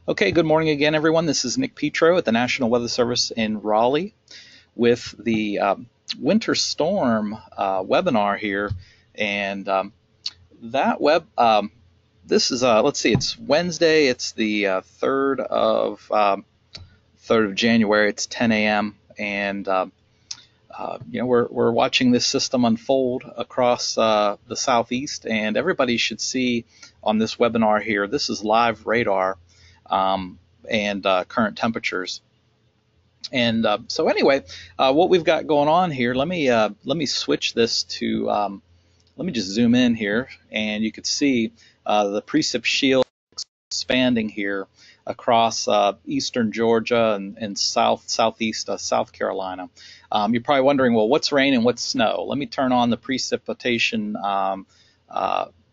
Okay, good morning again, everyone. This is Nick Petro at the National Weather Service in Raleigh with the winter storm webinar here. And that web, this is, let's see, it's Wednesday. It's the 3rd of January. It's 10 a.m. And we're watching this system unfold across the southeast, and everybody should see on this webinar here. This is live radar and current temperatures. And so anyway, what we've got going on here, let me switch this to, let me just zoom in here, and you can see the precip shield expanding here across eastern Georgia and southeast South Carolina. You're probably wondering, well, what's rain and what's snow? Let me turn on the precipitation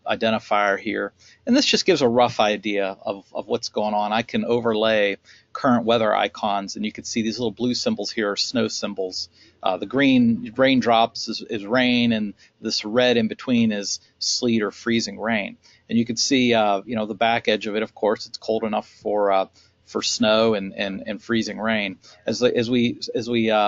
identifier here, and this just gives a rough idea of what's going on. I can overlay current weather icons, and you can see these little blue symbols here are snow symbols. The green raindrops is rain, and this red in between is sleet or freezing rain. And you can see, the back edge of it. Of course, it's cold enough for snow and freezing rain. As we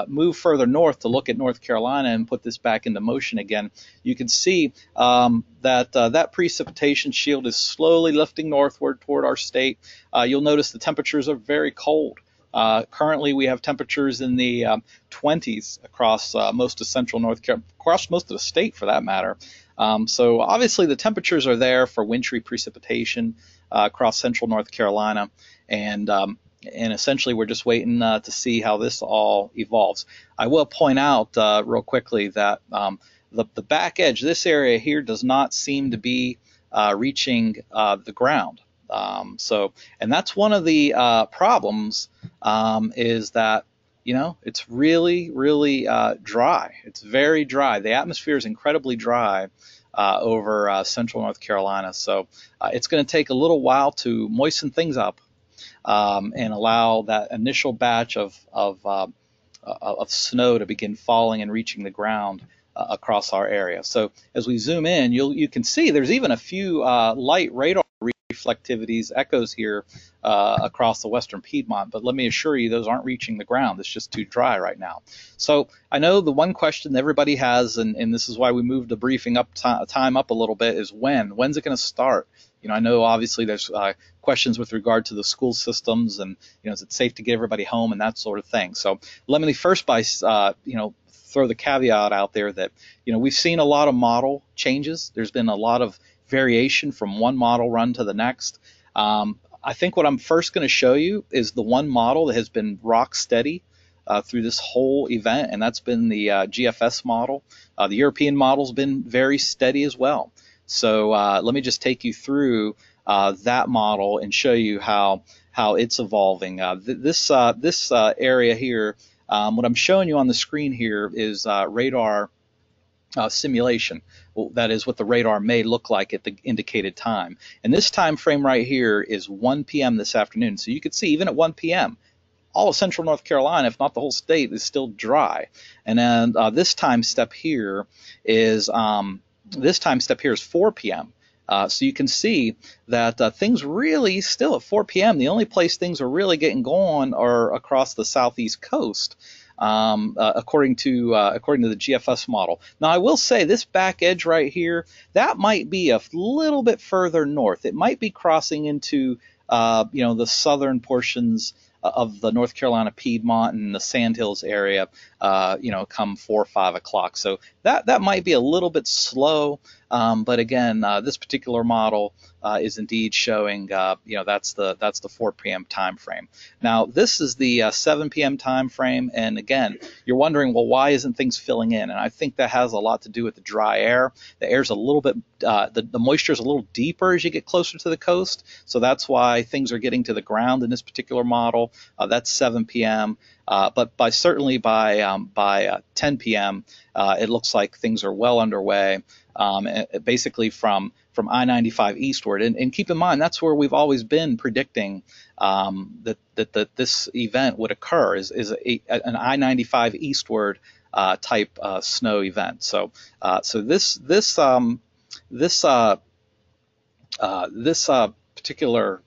move further north to look at North Carolina and put this back into motion again, you can see that precipitation shield is slowly lifting northward toward our state. You'll notice the temperatures are very cold. Currently, we have temperatures in the 20s across most of central North Carolina, across most of the state for that matter. So obviously the temperatures are there for wintry precipitation across central North Carolina, and essentially we're just waiting to see how this all evolves. I will point out real quickly that the back edge, this area here, does not seem to be reaching the ground. And that's one of the problems, is that it's really, really dry. It's very dry. The atmosphere is incredibly dry over central North Carolina. So it's going to take a little while to moisten things up and allow that initial batch of snow to begin falling and reaching the ground across our area. So as we zoom in, you can see there's even a few light radar reflectivities, echoes here across the western Piedmont, but let me assure you those aren't reaching the ground. It's just too dry right now. So I know the one question everybody has, and this is why we moved the briefing time up a little bit, is when's it going to start? I know obviously there's questions with regard to the school systems and is it safe to get everybody home and that sort of thing. So let me first throw the caveat out there that we've seen a lot of model changes. There's been a lot of variation from one model run to the next. I think what I'm first going to show you is the one model that has been rock steady through this whole event, and that's been the GFS model. The European model's been very steady as well. So let me just take you through that model and show you how it's evolving. This area here, what I'm showing you on the screen here is radar simulation. Well, that is what the radar may look like at the indicated time. And this time frame right here is 1 p.m. this afternoon. So you can see even at 1 p.m., all of central North Carolina, if not the whole state, is still dry. And then this time step here is 4 p.m. So you can see that things really still at 4 p.m. The only place things are really getting going are across the southeast coast. According to the GFS model. Now, I will say this back edge right here, that might be a little bit further north. It might be crossing into the southern portions of the North Carolina Piedmont and the Sandhills area, come 4 or 5 o'clock. So that might be a little bit slow, but again, this particular model is indeed showing, that's the 4 p.m. time frame. Now, this is the 7 p.m. time frame, and again, you're wondering, well, why isn't things filling in? And I think that has a lot to do with the dry air. The air's a little bit, the moisture is a little deeper as you get closer to the coast, so that's why things are getting to the ground in this particular model. That's 7 p.m. But certainly by 10 p.m., it looks like things are well underway, basically from I-95 eastward. And keep in mind, that's where we've always been predicting that this event would occur, is an I-95 eastward type snow event. So this particular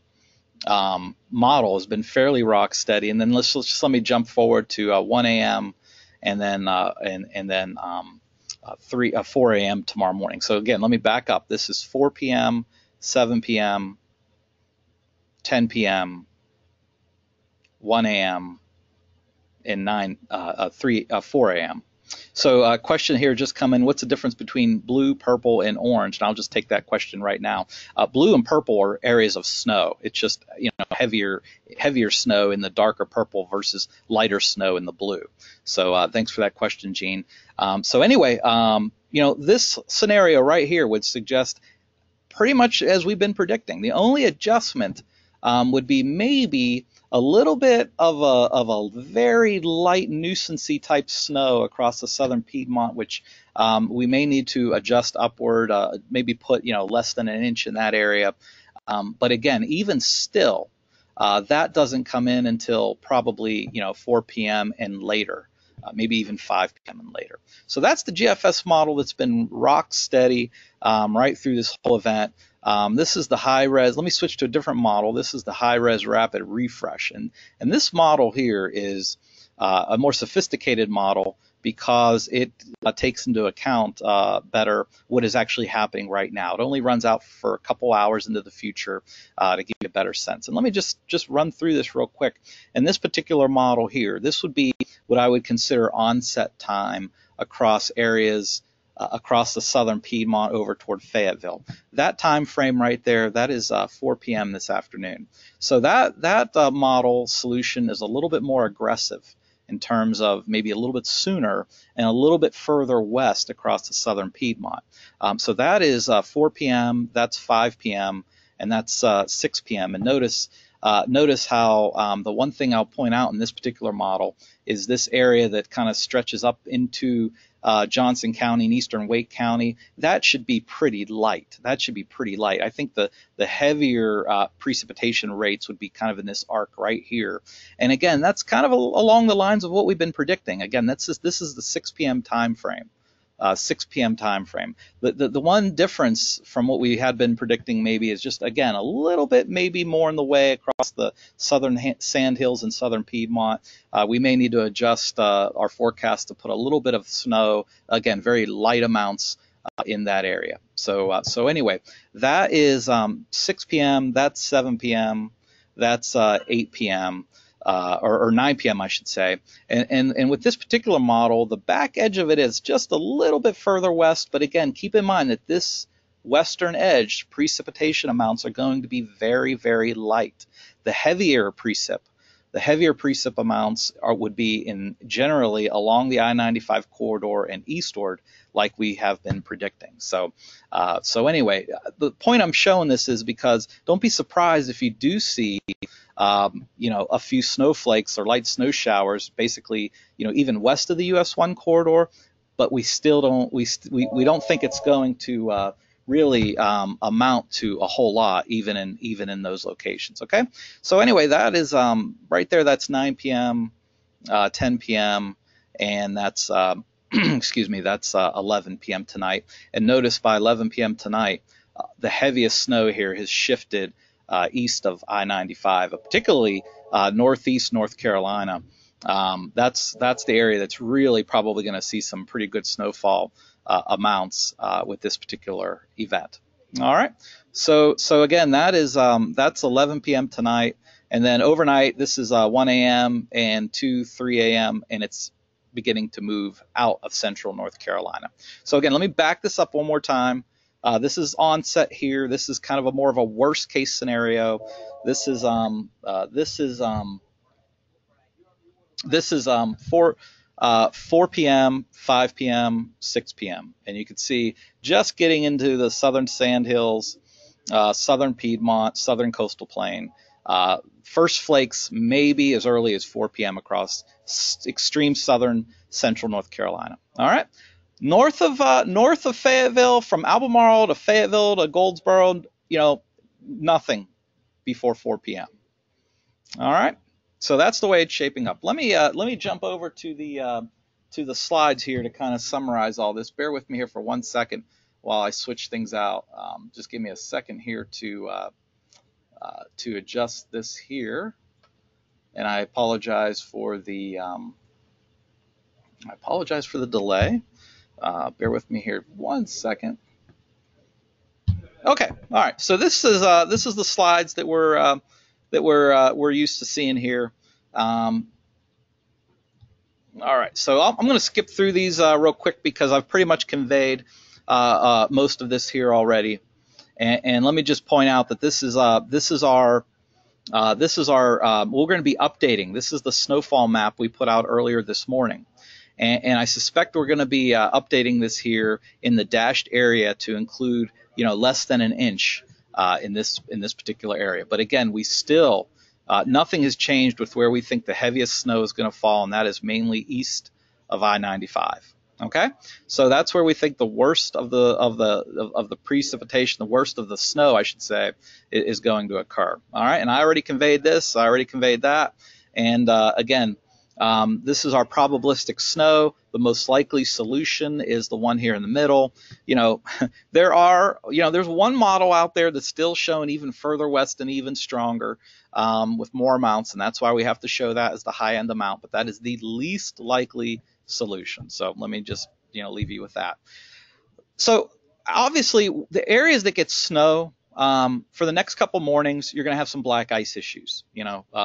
model has been fairly rock steady. And then let's just let me jump forward to 1 a.m. and then 4 a.m. tomorrow morning. So again, let me back up. This is 4 p.m., 7 p.m., 10 p.m., 1 a.m., and 4 a.m. So a question here just come in. What's the difference between blue, purple, and orange? And I'll just take that question right now. Blue and purple are areas of snow. It's just heavier snow in the darker purple versus lighter snow in the blue. So thanks for that question, Gene. So anyway, this scenario right here would suggest pretty much as we've been predicting. The only adjustment would be maybe a little bit of a very light nuisancey type snow across the southern Piedmont, which we may need to adjust upward, maybe put less than an inch in that area. But again, even still, that doesn't come in until probably 4 p.m. and later. Maybe even 5 p.m. and later. So that's the GFS model that's been rock steady right through this whole event. This is the high-res. Let me switch to a different model. This is the high-res rapid refresh. And this model here is a more sophisticated model because it takes into account better what is actually happening right now. It only runs out for a couple hours into the future to give you a better sense. And let me just run through this real quick. In this particular model here, this would be what I would consider onset time across areas across the southern Piedmont over toward Fayetteville. That time frame right there, that is 4 p.m. this afternoon. So that model solution is a little bit more aggressive in terms of maybe a little bit sooner and a little bit further west across the southern Piedmont. So that is 4 p.m., that's 5 p.m., and that's 6 p.m. And notice how the one thing I'll point out in this particular model is this area that kind of stretches up into Johnson County and eastern Wake County. That should be pretty light. I think the heavier precipitation rates would be kind of in this arc right here. And again, that's kind of along the lines of what we've been predicting. Again, this is the 6 p.m. time frame. 6 p.m. time frame. The one difference from what we had been predicting maybe is just, again, a little bit maybe more in the way across the southern sandhills and southern Piedmont. We may need to adjust our forecast to put a little bit of snow, again, very light amounts in that area. So anyway, that is 6 p.m., that's 7 p.m., that's 8 p.m., or 9 p.m. I should say. And with this particular model, the back edge of it is just a little bit further west, but again, keep in mind that this western edge precipitation amounts are going to be very, very light. The heavier precip amounts would be generally along the I-95 corridor and eastward, like we have been predicting. So anyway, the point I'm showing this is because don't be surprised if you do see a few snowflakes or light snow showers, basically, even west of the US 1 corridor, but we still don't think it's going to really amount to a whole lot, even in those locations. Okay, so anyway, that is right there. That's 9 p.m., 10 p.m., and that's excuse me, that's 11 p.m. tonight. And notice by 11 p.m. tonight, the heaviest snow here has shifted east of I-95, particularly northeast North Carolina. That's the area that's really probably going to see some pretty good snowfall amounts with this particular event. All right. So again, that's 11 p.m. tonight, and then overnight this is 1 a.m. and 3 a.m. and it's beginning to move out of central North Carolina. So again, let me back this up one more time. This is onset here. This is kind of more of a worst case scenario. This is 4 p.m., 5 p.m., 6 p.m. And you can see just getting into the southern sandhills, southern Piedmont, southern coastal plain. First flakes maybe as early as 4 p.m. across extreme southern central North Carolina. All right. North of Fayetteville, from Albemarle to Fayetteville to Goldsboro, nothing before 4 p.m. All right. So that's the way it's shaping up. Let me jump over to the slides here to kind of summarize all this. Bear with me here for 1 second while I switch things out. Just give me a second here to to adjust this here, and I apologize for the delay. Bear with me here 1 second. Okay, all right. So this is the slides that we're used to seeing here. All right, so I'm going to skip through these real quick because I've pretty much conveyed most of this here already. And let me just point out that this is our we're going to be updating. This is the snowfall map we put out earlier this morning. And I suspect we're going to be updating this here in the dashed area to include, less than an inch in this particular area. But again, we still nothing has changed with where we think the heaviest snow is going to fall, and that is mainly east of I-95. Okay, so that's where we think the worst of the precipitation, the worst of the snow, I should say, is going to occur. All right, and I already conveyed this, I already conveyed that, and again, this is our probabilistic snow. The most likely solution is the one here in the middle. There's one model out there that's still showing even further west and even stronger with more amounts, and that's why we have to show that as the high end amount, but that is the least likely solution. So let me just leave you with that. So obviously the areas that get snow, for the next couple mornings, you're going to have some black ice issues.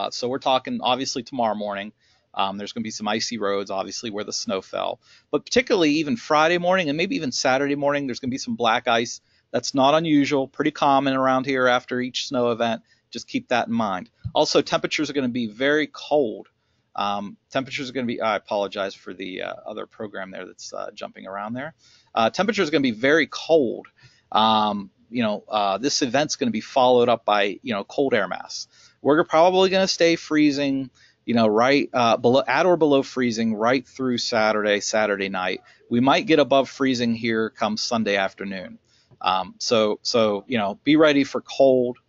So we're talking obviously tomorrow morning. There's going to be some icy roads, obviously, where the snow fell. But particularly even Friday morning and maybe even Saturday morning, there's going to be some black ice. That's not unusual, pretty common around here after each snow event. Just keep that in mind. Also, temperatures are going to be very cold. Temperatures are going to be, I apologize for the other program there that's jumping around there. Temperatures are going to be very cold. This event's going to be followed up by, cold air mass. We're probably going to stay freezing, right below, at or below freezing right through Saturday night. We might get above freezing here come Sunday afternoon. So be ready for cold,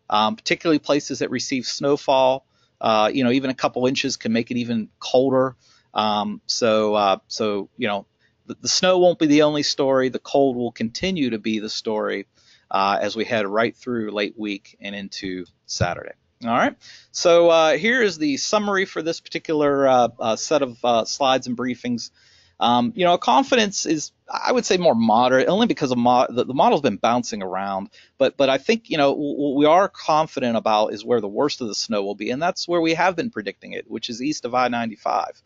particularly places that receive snowfall. Even a couple inches can make it even colder. The snow won't be the only story. The cold will continue to be the story as we head right through late week and into Saturday. All right, so here is the summary for this particular set of slides and briefings. Confidence is, I would say, more moderate, only because the model's been bouncing around. But I think what we are confident about is where the worst of the snow will be, and that's where we have been predicting it, which is east of I-95.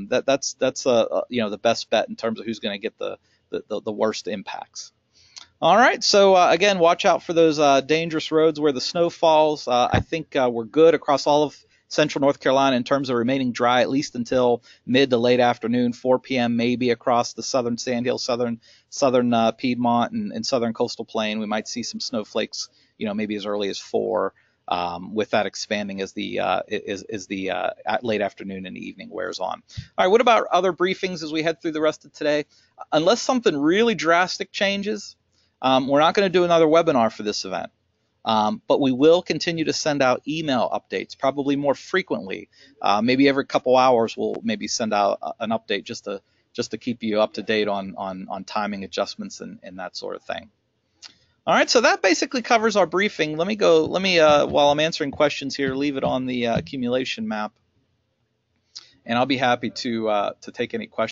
That's the best bet in terms of who's going to get the worst impacts. All right, so again, watch out for those dangerous roads where the snow falls. I think we're good across all of central North Carolina in terms of remaining dry, at least until mid to late afternoon, 4 p.m. maybe across the southern Sandhill, southern Piedmont, and southern coastal plain. We might see some snowflakes, maybe as early as 4, with that expanding as the late afternoon and evening wears on. All right, what about other briefings as we head through the rest of today? Unless something really drastic changes, we're not going to do another webinar for this event. But we will continue to send out email updates, probably more frequently. Maybe every couple hours we'll maybe send out an update just to keep you up to date on timing adjustments and that sort of thing. All right, so that basically covers our briefing. Let me while I'm answering questions here, leave it on the accumulation map, and I'll be happy to take any questions.